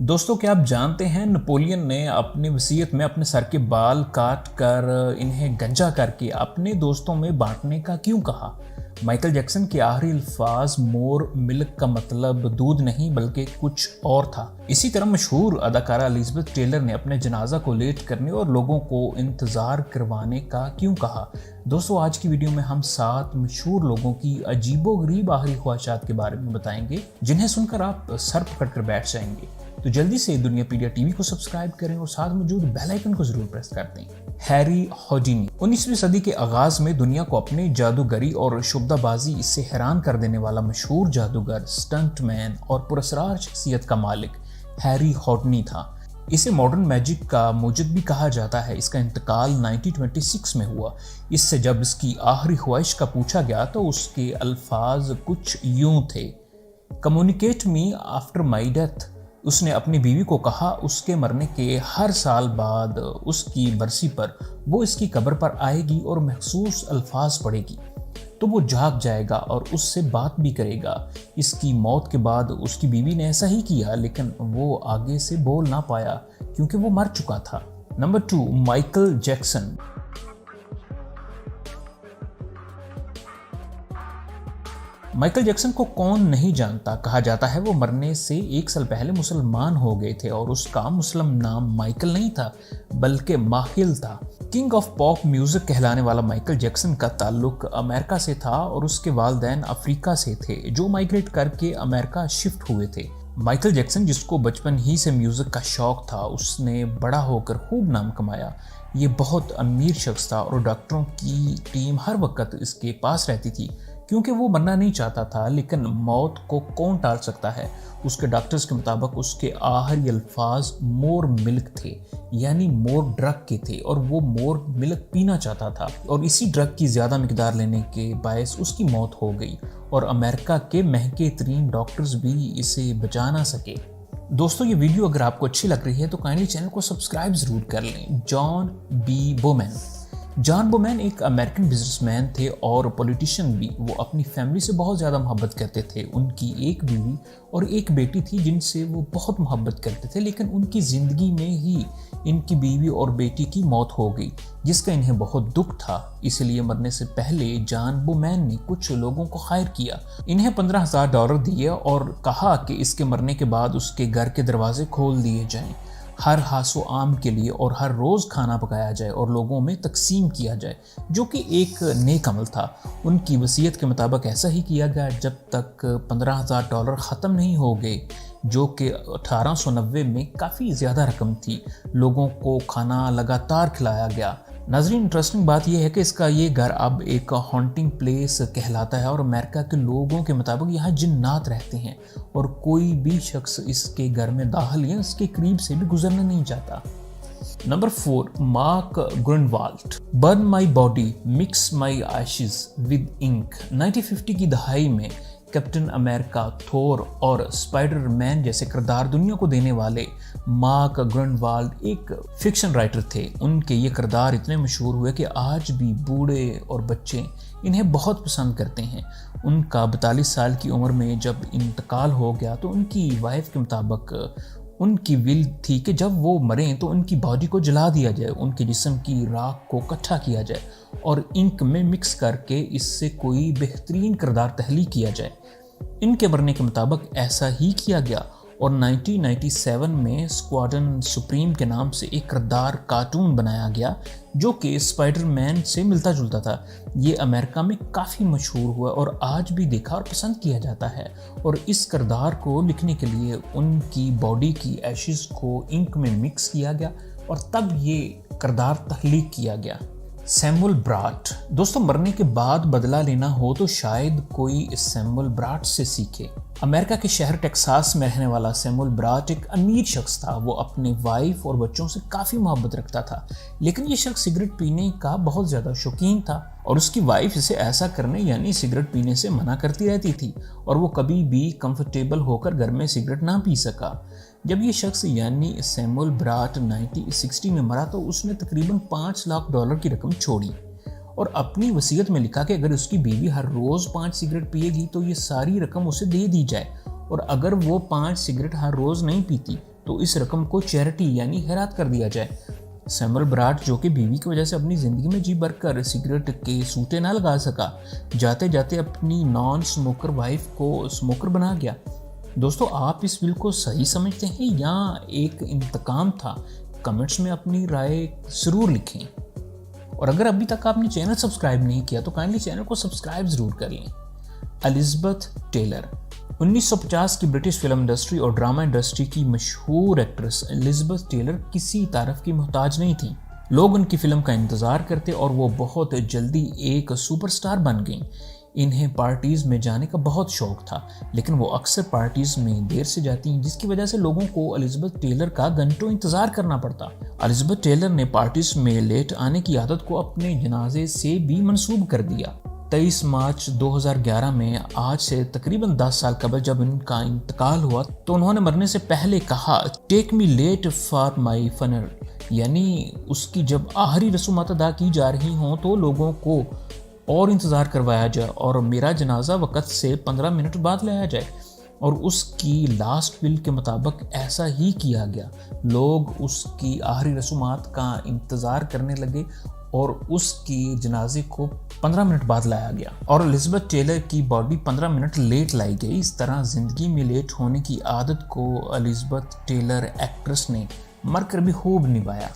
दोस्तों, क्या आप जानते हैं नेपोलियन ने अपनी वसीयत में अपने सर के बाल काट कर इन्हें गंजा करके अपने दोस्तों में बांटने का क्यों कहा? माइकल जैक्सन के आखिरी अल्फाज मोर मिल्क का मतलब दूध नहीं बल्कि कुछ और था। इसी तरह मशहूर अदाकारा एलिजाबेथ टेलर ने अपने जनाजा को लेट करने और लोगों को इंतजार करवाने का क्यों कहा? दोस्तों, आज की वीडियो में हम 7 मशहूर लोगों की अजीबोगरीब आखिरी ख्वाहिशात के बारे में बताएंगे जिन्हें सुनकर आप सर पकड़ कर बैठ जाएंगे। तो जल्दी से दुनियापीडिया टीवी को सब्सक्राइब करें और साथ मौजूद बेल आइकन को जरूर प्रेस कर दें। हैरी होडिनी 19वीं सदी के आगाज में दुनिया को अपनी जादूगरी और शुबदाबाजी से हैरान कर देने वाला मशहूर जादूगर, स्टंटमैन और पुरस्कार शख्सियत का मालिक हैरी होडिनी था। इसे मॉडर्न मैजिक का मूजिद भी कहा जाता है। इसका इंतकाल 1926 में हुआ। इससे जब इसकी आखिरी ख्वाहिश का पूछा गया तो उसके अल्फाज कुछ यूं थे: communicate me after my death. उसने अपनी बीवी को कहा उसके मरने के हर साल बाद उसकी बरसी पर वो इसकी कब्र पर आएगी और महसूस अल्फाज पढ़ेगी तो वो जाग जाएगा और उससे बात भी करेगा। इसकी मौत के बाद उसकी बीवी ने ऐसा ही किया, लेकिन वो आगे से बोल ना पाया क्योंकि वो मर चुका था। Number 2, Michael Jackson. Michael Jackson को कौन नहीं जानता। कहा जाता है वो मरने से 1 साल पहले मुसलमान हो गए थे और उसका मुस्लिम नाम माइकल नहीं था बल्कि माहिल था। किंग ऑफ पॉप म्यूजिक कहलाने वाला माइकल जैक्सन का ताल्लुक अमेरिका से था और उसके वालिदैन अफ्रीका से थे जो माइग्रेट करके अमेरिका शिफ्ट हुए थे। माइकल जैक्सन, जिसको बचपन ही से म्यूजिक का शौक था, उसने बड़ा होकर खूब नाम कमाया। ये बहुत अमीर शख्स था और डॉक्टरों की टीम हर वक्त इसके पास रहती थी क्योंकि वो मरना नहीं चाहता था। लेकिन मौत को कौन टाल सकता है? उसके डॉक्टर्स के मुताबिक उसके आखिरी अल्फाज मोर मिल्क थे, यानी मोर ड्रग के थे और वो मोर मिल्क पीना चाहता था और इसी ड्रग की ज़्यादा मिकदार लेने के बायस उसकी मौत हो गई और अमेरिका के महंगे तरीन डॉक्टर्स भी इसे बचा ना सके। दोस्तों, ये वीडियो अगर आपको अच्छी लग रही है तो काइंडली चैनल को सब्सक्राइब ज़रूर कर लें। जॉन बोमैन एक अमेरिकन बिजनेसमैन थे और पॉलिटिशियन भी। वो अपनी फैमिली से बहुत ज़्यादा मोहब्बत करते थे। उनकी एक बीवी और एक बेटी थी जिनसे वो बहुत मोहब्बत करते थे, लेकिन उनकी ज़िंदगी में ही इनकी बीवी और बेटी की मौत हो गई जिसका इन्हें बहुत दुख था। इसलिए मरने से पहले जॉन बोमैन ने कुछ लोगों को खैर किया। इन्हें $15,000 दिए और कहा कि इसके मरने के बाद उसके घर के दरवाजे खोल दिए जाएं, हर हासो आम के लिए और हर रोज़ खाना पकाया जाए और लोगों में तकसीम किया जाए, जो कि एक नेक अमल था। उनकी वसीयत के मुताबिक ऐसा ही किया गया जब तक $15,000 ख़त्म नहीं हो गए, जो कि 1890 में काफ़ी ज़्यादा रकम थी। लोगों को खाना लगातार खिलाया गया। नाज़रीन, इंटरेस्टिंग बात यह है कि इसका ये घर अब एक हॉन्टिंग प्लेस कहलाता है और अमेरिका के लोगों के मुताबिक यहाँ जिन्नात रहते हैं और कोई भी शख्स इसके घर में दाखिल या इसके करीब से भी गुजरना नहीं चाहता। Number 4, Mark Greenwald. Burn my body, mix my ashes with ink. 1950 की दहाई में कैप्टन अमेरिका, थोर और स्पाइडरमैन जैसे किरदार दुनिया को देने वाले मार्क ग्रीनवाल्ड एक फिक्शन राइटर थे। उनके ये किरदार इतने मशहूर हुए कि आज भी बूढ़े और बच्चे इन्हें बहुत पसंद करते हैं। उनका 42 साल की उम्र में जब इंतकाल हो गया तो उनकी वाइफ के मुताबिक उनकी विल थी कि जब वो मरें तो उनकी बॉडी को जला दिया जाए, उनके जिस्म की राख को इकट्ठा किया जाए और इंक में मिक्स करके इससे कोई बेहतरीन किरदार तख्लीक किया जाए। इनके मरने के मुताबिक ऐसा ही किया गया और 1997 में स्क्वाड्रन सुप्रीम के नाम से एक किरदार कार्टून बनाया गया जो कि स्पाइडरमैन से मिलता जुलता था। ये अमेरिका में काफ़ी मशहूर हुआ और आज भी देखा और पसंद किया जाता है। और इस किरदार को लिखने के लिए उनकी बॉडी की एशेज को इंक में मिक्स किया गया और तब ये किरदार तख्लीक किया गया। सैमुअल ब्राट। दोस्तों, मरने के बाद बदला लेना हो तो शायद कोई सैमुअल ब्राट से सीखे। अमेरिका के शहर टेक्सास में रहने वाला सैमुअल ब्राट एक अमीर शख्स था। वो अपने वाइफ और बच्चों से काफ़ी मोहब्बत रखता था, लेकिन ये शख्स सिगरेट पीने का बहुत ज़्यादा शौकीन था और उसकी वाइफ इसे ऐसा करने यानी सिगरेट पीने से मना करती रहती थी और वो कभी भी कंफर्टेबल होकर घर में सिगरेट ना पी सका। जब ये शख्स यानी सैमुअल ब्राट 1960 में मरा तो उसने तकरीबन $5 लाख की रकम छोड़ी और अपनी वसीयत में लिखा कि अगर उसकी बीवी हर रोज़ 5 सिगरेट पिएगी तो ये सारी रकम उसे दे दी जाए और अगर वो 5 सिगरेट हर रोज़ नहीं पीती تو اس رقم کو چیریٹی یعنی خیرات کر دیا جائے۔ سیمول براٹ جو کہ بیوی کی وجہ سے اپنی زندگی میں جی بھر کر سگریٹ کے سوٹے نہ لگا سکا، جاتے جاتے اپنی نان سموکر وائف کو سموکر بنا گیا۔ دوستو آپ اس بل کو صحیح سمجھتے ہیں یا ایک انتقام تھا؟ کمنٹس میں اپنی رائے ضرور لکھیں، اور اگر ابھی تک آپ نے چینل سبسکرائب نہیں کیا تو کائنڈلی چینل کو سبسکرائب ضرور کر لیں۔ الزبتھ ٹیلر 1950 کی برٹش فلم انڈسٹری اور ڈرامہ انڈسٹری کی مشہور ایکٹریس الزبتھ ٹیلر کسی تعارف کی محتاج نہیں تھیں۔ لوگ ان کی فلم کا انتظار کرتے اور وہ بہت جلدی ایک سپر سٹار بن گئیں۔ انہیں پارٹیز میں جانے کا بہت شوق تھا، لیکن وہ اکثر پارٹیز میں دیر سے جاتی ہیں، جس کی وجہ سے لوگوں کو الزبتھ ٹیلر کا گھنٹوں انتظار کرنا پڑتا۔ الزبتھ ٹیلر نے پارٹیز میں لیٹ آنے کی عادت کو اپنے جنازے سے بھی منسوب کر دیا۔ 23 مارچ 2011 میں آج سے تقریباً 10 سال قبل جب ان کا انتقال ہوا تو انہوں نے مرنے سے پہلے کہا ٹیک می لیٹ فار مائی فنرل، یعنی اس کی جب آخری رسومات ادا کی جا رہی ہوں تو لوگوں کو اور انتظار کروایا جائے اور میرا جنازہ وقت سے 15 منٹ بعد لایا جائے، اور اس کی لاسٹ ول کے مطابق ایسا ہی کیا گیا۔ لوگ اس کی آخری رسومات کا انتظار کرنے لگے اور اس کی جنازے کو 15 منٹ بعد لایا گیا، اور الزبتھ ٹیلر کی باڈی 15 منٹ لیٹ لائی گئی۔ اس طرح زندگی میں لیٹ ہونے کی عادت کو الزبتھ ٹیلر ایکٹریس نے مر کر بھی خوب نبھایا۔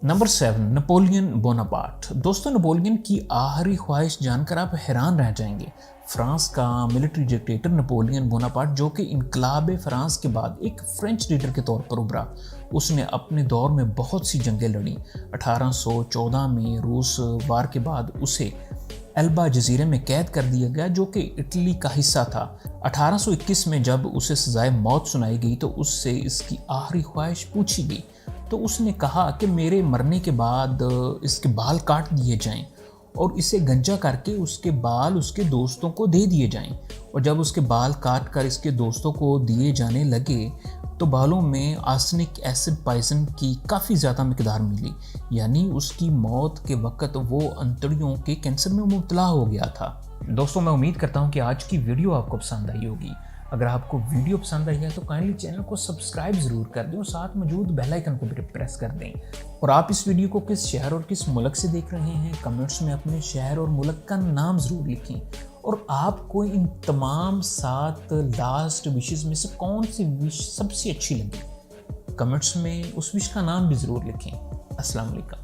Number 7، Napoleon Bonaparte. دوستو نپولین کی آخری خواہش جان کر آپ حیران رہ جائیں گے۔ فرانس کا ملٹری ڈکٹیٹر نپولین بوناپارٹ جو کہ انقلاب فرانس کے بعد ایک فرینچ لیڈر کے طور پر ابھرا، اس نے اپنے دور میں بہت سی جنگیں لڑیں۔ 1814 میں روس وار کے بعد اسے ایلبا جزیرے میں قید کر دیا گیا جو کہ اٹلی کا حصہ تھا۔ 1821 میں جب اسے سزائے موت سنائی گئی تو اس سے اس کی آخری خواہش پوچھی گئی تو اس نے کہا کہ میرے مرنے کے بعد اس کے بال کاٹ دیے جائیں اور اسے گنجا کر کے اس کے بال اس کے دوستوں کو دے دیے جائیں، اور جب اس کے بال کاٹ کر اس کے دوستوں کو دیے جانے لگے تو بالوں میں آرسنک ایسڈ پائزن کی کافی زیادہ مقدار ملی، یعنی اس کی موت کے وقت وہ انتڑیوں کے کینسر میں مبتلا ہو گیا تھا۔ دوستوں میں امید کرتا ہوں کہ آج کی ویڈیو آپ کو پسند آئی ہوگی۔ اگر آپ کو ویڈیو پسند آئی ہے تو کائنڈلی چینل کو سبسکرائب ضرور کر دیں اور ساتھ موجود بیل آئیکن کو بھی پریس کر دیں۔ اور آپ اس ویڈیو کو کس شہر اور کس ملک سے دیکھ رہے ہیں کمنٹس میں اپنے شہر اور ملک کا نام ضرور لکھیں، اور آپ کو ان تمام 7 لاسٹ وشز میں سے کون سی وش سب سے اچھی لگی کمنٹس میں اس وش کا نام بھی ضرور لکھیں۔ السلام علیکم۔